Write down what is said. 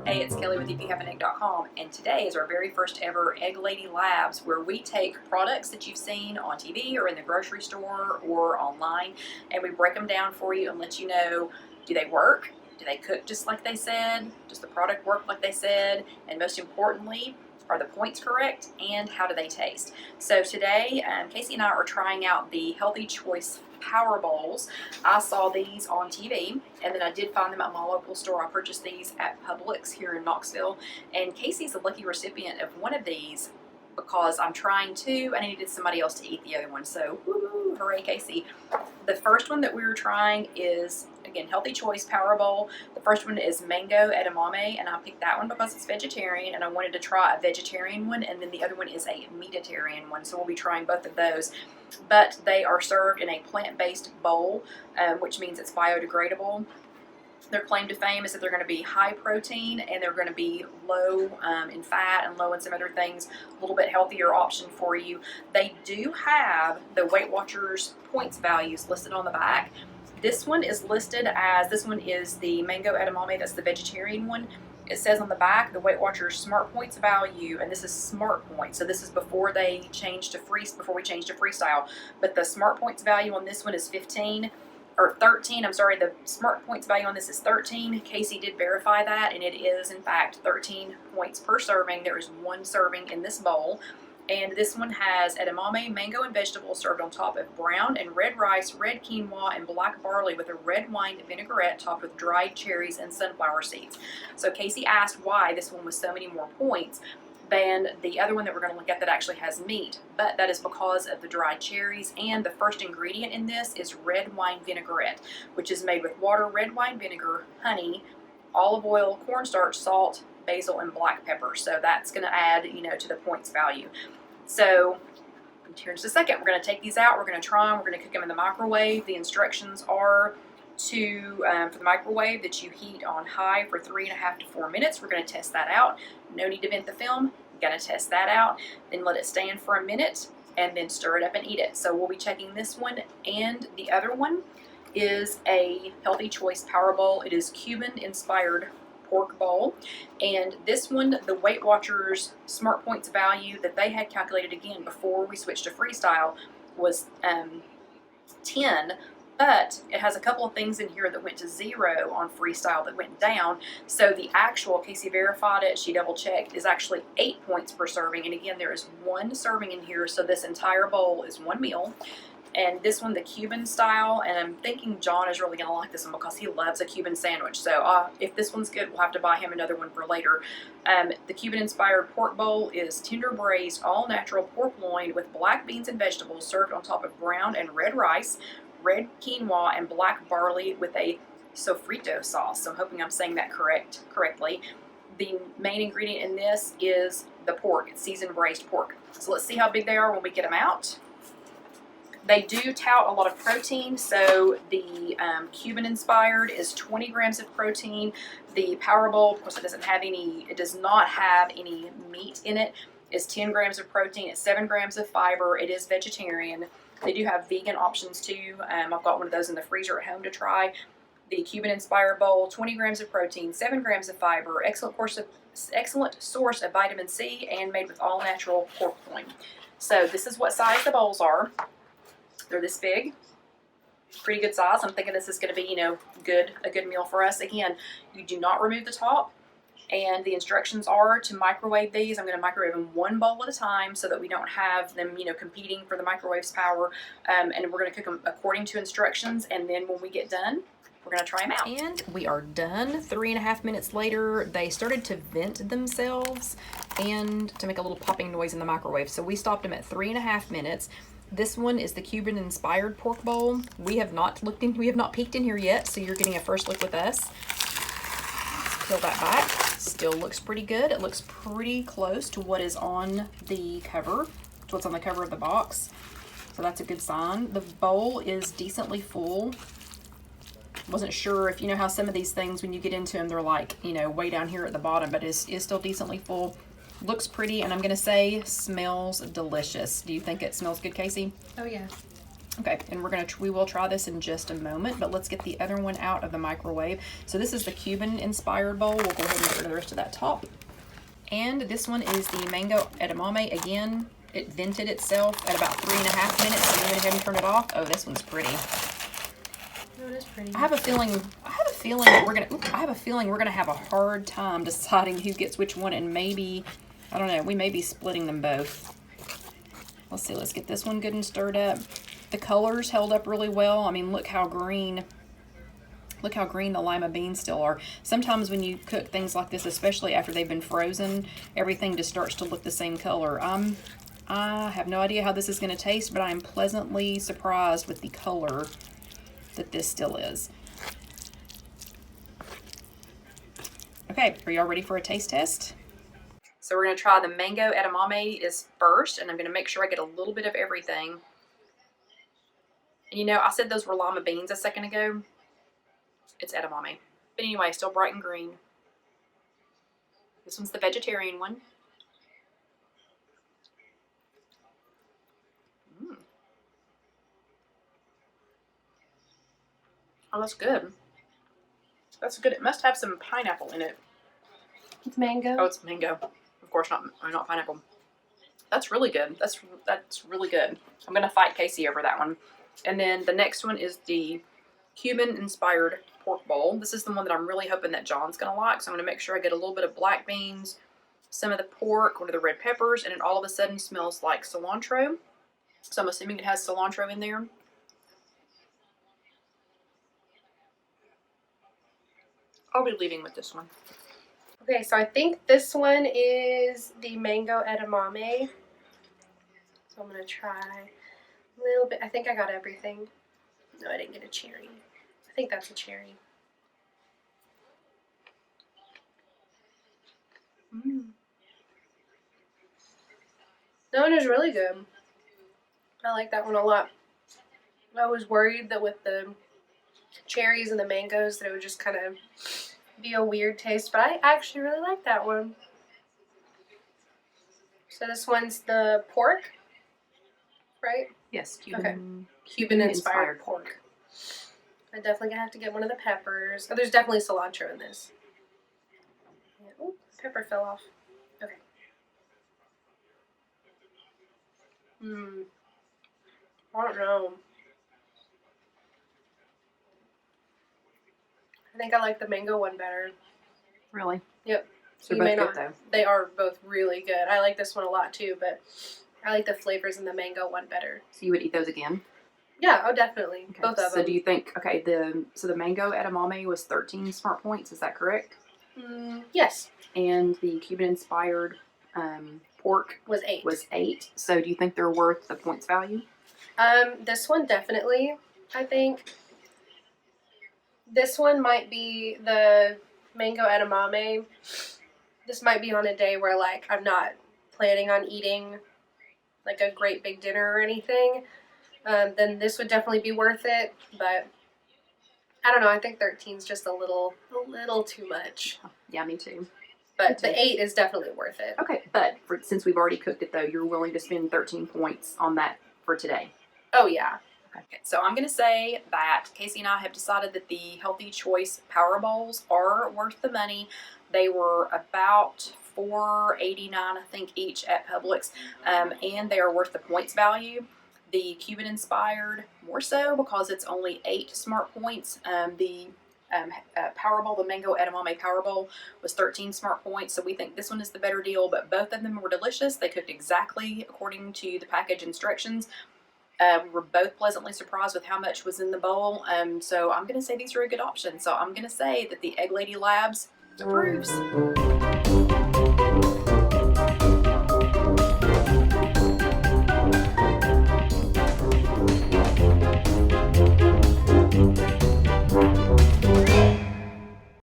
Hey, it's Kelly with IfYouHaveAnEgg.com, and today is our very first ever Egg Lady Labs, where we take products that you've seen on TV or in the grocery store or online, and we break them down for you and let you know, do they work? Do they cook just like they said? Does the product work like they said? And most importantly, are the points correct? And how do they taste? So today, Casey and I are trying out the Healthy Choice Power Bowls. I saw these on TV, and then I did find them at my local store. I purchased these at Publix here in Knoxville, and Casey's a lucky recipient of one of these because I'm trying two and I needed somebody else to eat the other one. So, woo, hooray, Casey. The first one that we were trying is, again, Healthy Choice Power Bowl. The first one is Mango Edamame, and I picked that one because it's vegetarian, and I wanted to try a vegetarian one, and then the other one is a meatitarian one, so we'll be trying both of those. But they are served in a plant-based bowl, which means it's biodegradable. Their claim to fame is that they're going to be high protein and they're going to be low in fat and low in some other things, a little bit healthier option for you. They do have the Weight Watchers points values listed on the back. This one is listed as, this one is the Mango Edamame, that's the vegetarian one. It says on the back, the Weight Watchers Smart Points value, and this is Smart Points. So this is before they changed to before we changed to Freestyle. But the Smart Points value on this one is 13. I'm sorry, the Smart Points value on this is 13. Casey did verify that, and it is, in fact, 13 points per serving. There is one serving in this bowl. And this one has edamame, mango, and vegetables served on top of brown and red rice, red quinoa, and black barley with a red wine vinaigrette topped with dried cherries and sunflower seeds. So Casey asked why this one was so many more points than the other one that we're going to look at that actually has meat, but that is because of the dried cherries, and the first ingredient in this is red wine vinaigrette, which is made with water, red wine vinegar, honey, olive oil, cornstarch, salt, basil, and black pepper. So that's going to add, to the points value. So here in just a second, we're going to take these out, we're going to try them, we're going to cook them in the microwave. The instructions are for the microwave that you heat on high for 3.5 to 4 minutes. We're going to test that out. No need to vent the film. You're going to test that out. Then let it stand for a minute and then stir it up and eat it. So we'll be checking this one, and the other one is a Healthy Choice Power Bowl. It is Cuban inspired pork bowl, and this one, the Weight Watchers Smart Points value that they had calculated again before we switched to Freestyle was 10. But it has a couple of things in here that went to 0 on Freestyle that went down. So the actual, Casey verified it, she double checked, is actually 8 points per serving. And again, there is one serving in here, so this entire bowl is one meal. And this one, the Cuban style, and I'm thinking John is really going to like this one because he loves a Cuban sandwich. So if this one's good, we'll have to buy him another one for later. The Cuban-inspired pork bowl is tender braised, all-natural pork loin with black beans and vegetables served on top of brown and red rice, red quinoa, and black barley with a sofrito sauce. So I'm hoping I'm saying that correctly. The main ingredient in this is the pork. It's seasoned braised pork. So let's see how big they are when we get them out. They do tout a lot of protein, so the Cuban inspired is 20 grams of protein. The Power Bowl, of course, it does not have any meat in it, is 10 grams of protein. It's 7 grams of fiber. It is vegetarian. They do have vegan options too. I've got one of those in the freezer at home to try. The Cuban inspired bowl, 20 grams of protein, 7 grams of fiber, excellent source of vitamin C, and made with all natural pork loin. So this is what size the bowls are. They're this big, pretty good size. I'm thinking this is going to be, a good meal for us. Again, you do not remove the top, and the instructions are to microwave these. I'm going to microwave them one bowl at a time so that we don't have them, competing for the microwave's power. And we're going to cook them according to instructions, and then when we get done, we're going to try them out. And we are done. 3.5 minutes later, they started to vent themselves and to make a little popping noise in the microwave. So we stopped them at 3.5 minutes. This one is the Cuban inspired pork bowl. We have not peeked in here yet, so you're getting a first look with us. Let's peel that back. Still looks pretty good. It looks pretty close to what is on the cover, to what's on the cover of the box. So that's a good sign. The bowl is decently full. Wasn't sure if you know how some of these things, when you get into them, they're like, way down here at the bottom, but it is still decently full. Looks pretty, and I'm going to say smells delicious. Do you think it smells good, Casey? Oh, yeah. Okay, and we will try this in just a moment, but let's get the other one out of the microwave. So this is the Cuban inspired bowl. We'll go ahead and get rid of the rest of that top. And this one is the mango edamame. Again, it vented itself at about 3.5 minutes. So I'm gonna go ahead and turn it off. Oh, this one's pretty. Oh, it is pretty. I have a feeling that we're gonna have a hard time deciding who gets which one, and maybe, I don't know, we may be splitting them both. Let's see, let's get this one good and stirred up. The colors held up really well. I mean, look how green the lima beans still are. Sometimes when you cook things like this, especially after they've been frozen, everything just starts to look the same color. I have no idea how this is going to taste, but I am pleasantly surprised with the color that this still is. Okay, are y'all ready for a taste test? So we're going to try the mango edamame is first, and I'm going to make sure I get a little bit of everything. And you know, I said those were lima beans a second ago. It's edamame. But anyway, still bright and green. This one's the vegetarian one. Oh, that's good. That's good. It must have some pineapple in it. It's mango. Oh, it's mango. Of course, not pineapple. That's really good. That's really good. I'm gonna fight Casey over that one. And then the next one is the Cuban-inspired pork bowl. This is the one that I'm really hoping that John's gonna like. So I'm gonna make sure I get a little bit of black beans, some of the pork, one of the red peppers, and it all of a sudden smells like cilantro. So I'm assuming it has cilantro in there. I'll be leaving with this one. Okay, so I think this one is the mango edamame. So I'm gonna try a little bit. I think I got everything. No, I didn't get a cherry. I think that's a cherry. That one is really good. I like that one a lot. I was worried that with the cherries and the mangoes that it would just kind of be a weird taste, but I actually really like that one. So this one's the pork, right? Yes, Cuban. Okay. Cuban-inspired pork. I'm definitely gonna have to get one of the peppers. Oh, there's definitely cilantro in this. Yeah. Oh, pepper fell off. Okay. I don't know. I think I like the mango one better. Really? Yep. So they're both good though. They are both really good. I like this one a lot too, but I like the flavors in the mango one better. So you would eat those again? Yeah, oh definitely. Okay. Both of them. So do you think, okay, the mango edamame was 13 smart points, is that correct? Yes. And the Cuban-inspired pork was 8. Was 8. So do you think they're worth the points value? This one definitely, I think. This one might be the mango edamame. This might be on a day where, like, I'm not planning on eating, like, a great big dinner or anything. Then this would definitely be worth it. But, I don't know. I think 13 is just a little too much. Yeah, me too. But the 8 is definitely worth it. Okay, but since we've already cooked it, though, you're willing to spend 13 points on that for today? Oh, yeah. Okay, so I'm going to say that Casey and I have decided that the Healthy Choice Power Bowls are worth the money. They were about $4.89, I think, each at Publix, and they are worth the points value. The Cuban-inspired, more so, because it's only 8 smart points. The Power Bowl, the Mango Edamame Power Bowl, was 13 smart points, so we think this one is the better deal, but both of them were delicious. They cooked exactly according to the package instructions. We were both pleasantly surprised with how much was in the bowl, so I'm going to say these are a good option. So I'm going to say that the Egg Lady Labs approves.